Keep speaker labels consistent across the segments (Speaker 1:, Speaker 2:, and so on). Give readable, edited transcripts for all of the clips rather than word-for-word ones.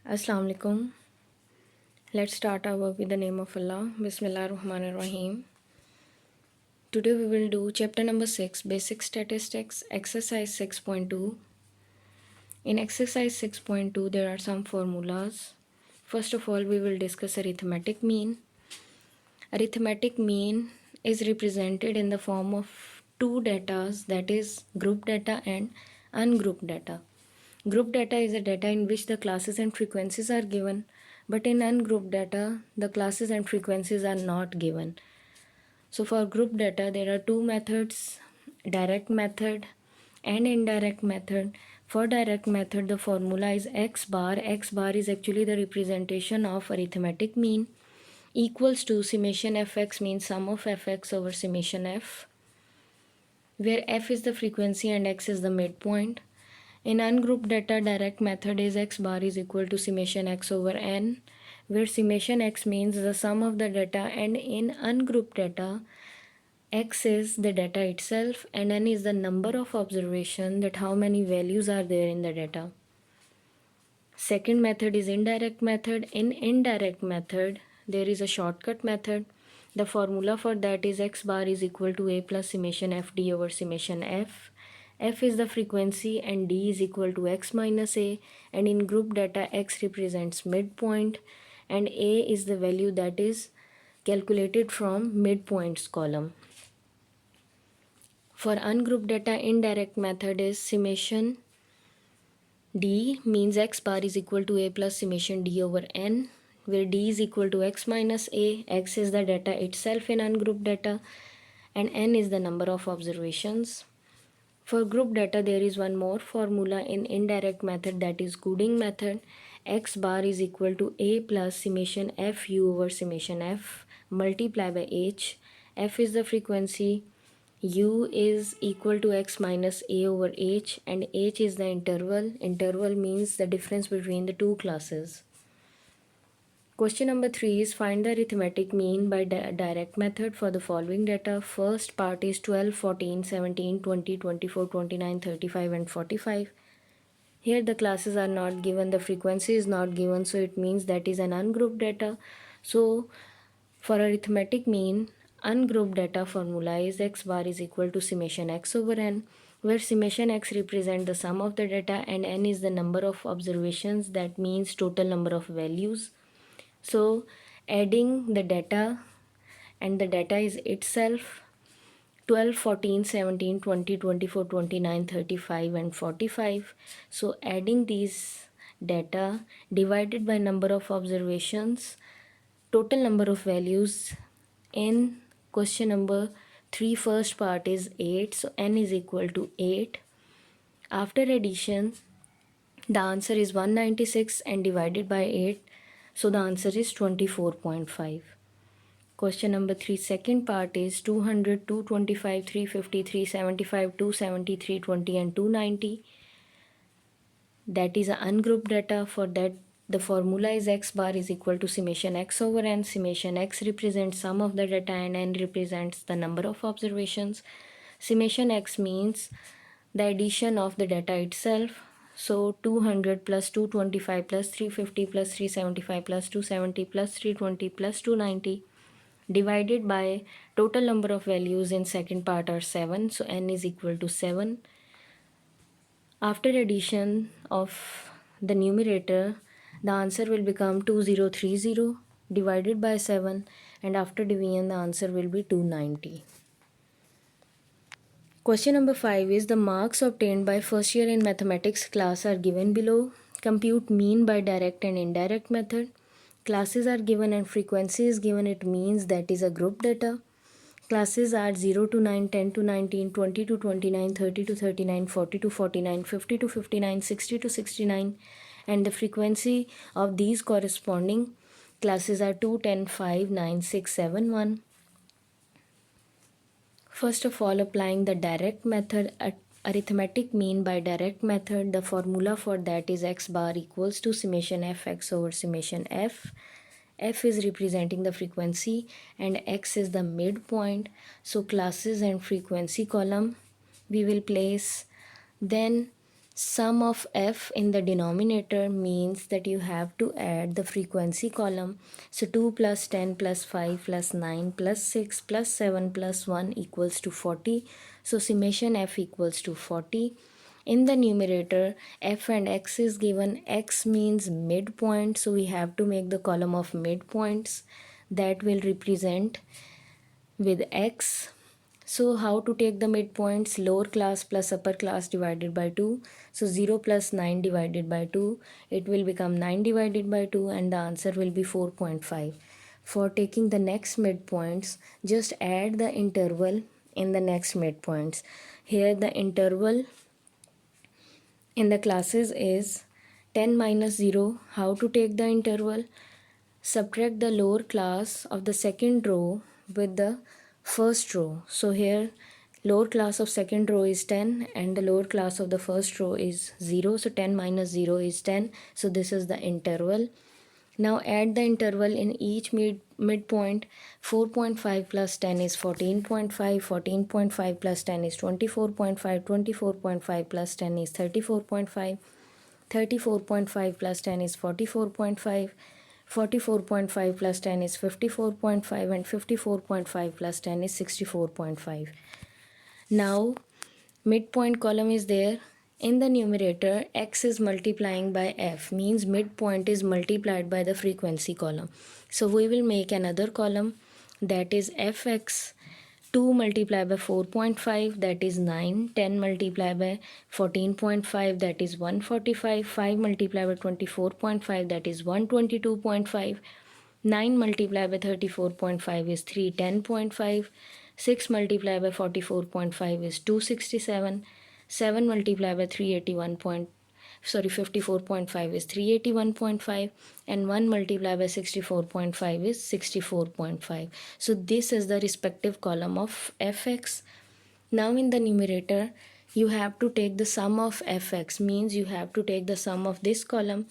Speaker 1: Assalamu alaikum. Let's start our work with the name of Allah. Bismillah ar-Rahman ar-Rahim. Today we will do chapter number 6, Basic Statistics, exercise 6.2. In exercise 6.2 there are some formulas. First of all, we will discuss arithmetic mean. Arithmetic mean is represented in the form of two datas, that is group data and ungrouped data. Group data is a data in which the classes and frequencies are given, but in ungrouped data, the classes and frequencies are not given. So for group data, there are two methods, direct method and indirect method. For direct method, the formula is x bar. X bar is actually the representation of arithmetic mean, equals to summation fx, means sum of fx over summation f, where f is the frequency and x is the midpoint. In ungrouped data, direct method is x bar is equal to summation x over n, where summation x means the sum of the data, and in ungrouped data, x is the data itself and n is the number of observation, that how many values are there in the data. Second method is indirect method. In indirect method, there is a shortcut method. The formula for that is x bar is equal to a plus summation fd over summation f. F is the frequency and d is equal to x minus a, and in group data x represents midpoint and a is the value that is calculated from midpoints column. For ungrouped data, indirect method is summation d, means x bar is equal to a plus summation d over n, where d is equal to x minus a. X is the data itself in ungrouped data and n is the number of observations. For group data, there is one more formula in indirect method, that is Gooding method. X bar is equal to a plus summation fu over summation f multiply by h. F is the frequency, u is equal to x minus a over h, and h is the interval. Interval means the difference between the two classes. Question number 3 is find the arithmetic mean by direct method for the following data. First part is 12, 14, 17, 20, 24, 29, 35 and 45. Here the classes are not given, the frequency is not given, so it means that is an ungrouped data. So for arithmetic mean, ungrouped data formula is x bar is equal to summation x over n, where summation x represent the sum of the data and n is the number of observations, that means total number of values. So adding the data, and the data is itself 12, 14, 17, 20, 24, 29, 35 and 45. So adding these data divided by number of observations, total number of values in question number 3 first part is 8. So n is equal to 8. After addition, the answer is 196 and divided by 8. So the answer is 24.5. Question number 3 second part is 200, 225, 350, 375, 270, 320 and 290. That is ungrouped data. For that, the formula is x bar is equal to summation x over n. Summation x represents sum of the data and n represents the number of observations. Summation x means the addition of the data itself. So 200 plus 225 plus 350 plus 375 plus 270 plus 320 plus 290 divided by total number of values in second part are 7. So n is equal to 7. After addition of the numerator, the answer will become 2030 divided by 7, and after division the answer will be 290. Question number 5 is the marks obtained by first year in mathematics class are given below. Compute mean by direct and indirect method. Classes are given and frequency is given. It means that is a group data. Classes are 0 to 9, 10 to 19, 20 to 29, 30 to 39, 40 to 49, 50 to 59, 60 to 69, and the frequency of these corresponding classes are 2, 10, 5, 9, 6, 7, 1. First of all, applying the direct method, arithmetic mean by direct method, the formula for that is x bar equals to summation fx over summation f. F is representing the frequency and x is the midpoint. So classes and frequency column we will place. Then Sum of f in the denominator means that you have to add the frequency column. So 2 plus 10 plus 5 plus 9 plus 6 plus 7 plus 1 equals to 40. So summation f equals to 40. In the numerator, f and x is given. X means midpoint, so we have to make the column of midpoints that will represent with x. So how to take the midpoints? Lower class plus upper class divided by 2. So 0 plus 9 divided by 2. It will become 9 divided by 2 and the answer will be 4.5. For taking the next midpoints, just add the interval in the next midpoints. Here the interval in the classes is 10 minus 0. How to take the interval? Subtract the lower class of the second row with the first row. So here lower class of second row is 10 and the lower class of the first row is 0. So 10 minus 0 is 10. So this is the interval. Now add the interval in each midpoint. 4.5 plus 10 is 14.5. 14.5 plus 10 is 24.5. 24.5 plus 10 is 34.5. 34.5 plus 10 is 44.5. 44.5 plus 10 is 54.5 and 54.5 plus 10 is 64.5. Now midpoint column is there. In the numerator, x is multiplying by f, means midpoint is multiplied by the frequency column. So we will make another column, that is fx. 2 multiplied by 4.5, that is 9. 10 multiplied by 14.5, that is 145. 5 multiplied by 24.5, that is 122.5. 9 multiplied by 34.5 is 310.5. 6 multiplied by 44.5 is 267. 7 multiplied by 54.5 is 381.5 and 1 multiplied by 64.5 is 64.5. So this is the respective column of fx. Now in the numerator you have to take the sum of fx, means you have to take the sum of this column.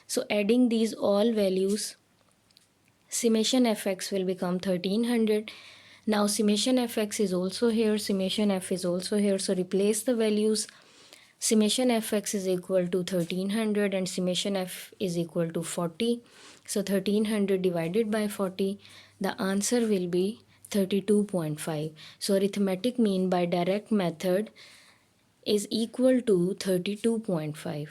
Speaker 1: So adding these all values, summation fx will become 1300. Now summation fx is also here, summation f is also here, so replace the values. Summation fx is equal to 1300 and summation f is equal to 40. So 1300 divided by 40, the answer will be 32.5. So arithmetic mean by direct method is equal to 32.5.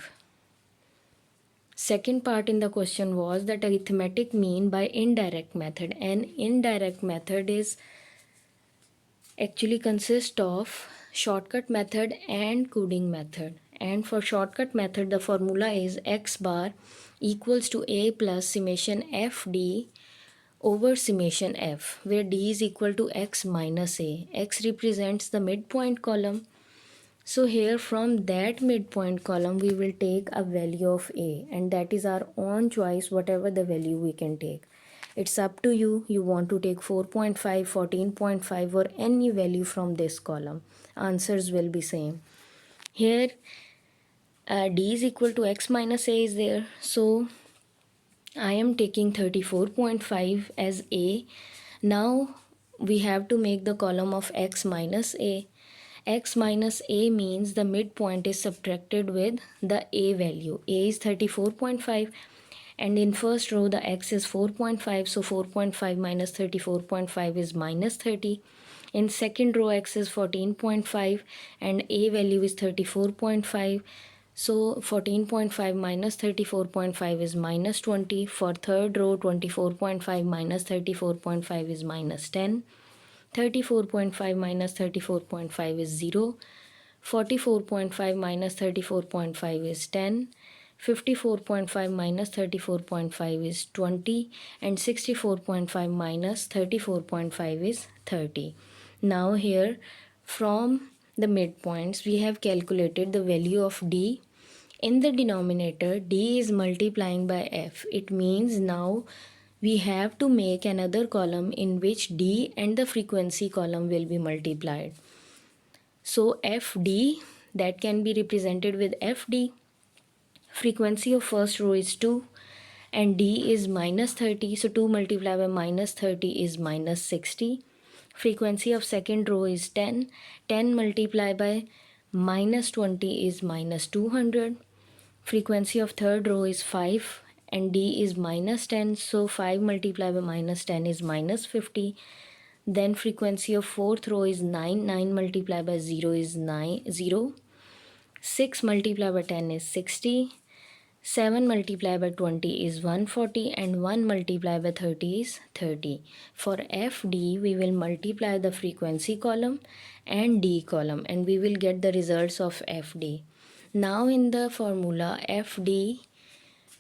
Speaker 1: Second part in the question was that arithmetic mean by indirect method, and indirect method is actually consist of shortcut method and coding method. And for shortcut method, the formula is x bar equals to a plus summation fd over summation f, where d is equal to x minus a. X represents the midpoint column. So here from that midpoint column we will take a value of a, and that is our own choice, whatever the value we can take. It's up to you. You want to take 4.5, 14.5 or any value from this column. Answers will be same. Here d is equal to x minus a is there. So I am taking 34.5 as a. Now we have to make the column of x minus a. X minus a means the midpoint is subtracted with the a value. A is 34.5 and in first row the x is 4.5, so 4.5 minus 34.5 is minus 30. In second row x is 14.5 and a value is 34.5, so 14.5 minus 34.5 is minus 20. For third row 24.5 minus 34.5 is minus 10. 34.5 minus 34.5 is 0. 44.5 minus 34.5 is 10. 54.5 minus 34.5 is 20 and 64.5 minus 34.5 is 30. Now here from the midpoints we have calculated the value of d. In the denominator d is multiplying by f. It means now we have to make another column in which d and the frequency column will be multiplied. So fd, that can be represented with fd. Frequency of first row is 2 and d is minus 30. So 2 multiplied by minus 30 is minus 60. Frequency of second row is 10. 10 multiplied by minus 20 is minus 200. Frequency of third row is 5 and D is minus 10. So 5 multiplied by minus 10 is minus 50. Then frequency of fourth row is 9. 9 multiplied by 0 is 0. 6 multiplied by 10 is 60. 7 multiplied by 20 is 140 and 1 multiplied by 30 is 30. For FD, we will multiply the frequency column and D column and we will get the results of FD. Now in the formula FD,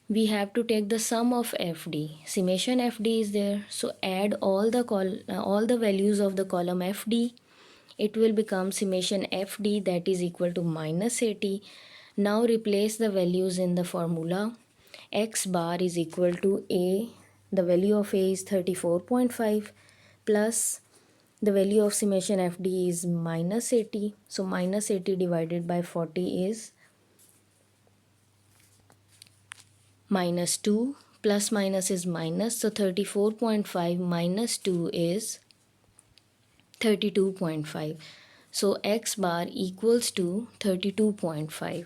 Speaker 1: we have to take the sum of FD. Summation FD is there, so add all the values of the column FD. It will become summation FD, that is equal to minus 80. Now replace the values in the formula. X bar is equal to A, the value of A is 34.5 plus the value of summation FD is minus 80. So minus 80 divided by 40 is minus 2, plus minus is minus, so 34.5 minus 2 is 32.5. So X bar equals to 32.5.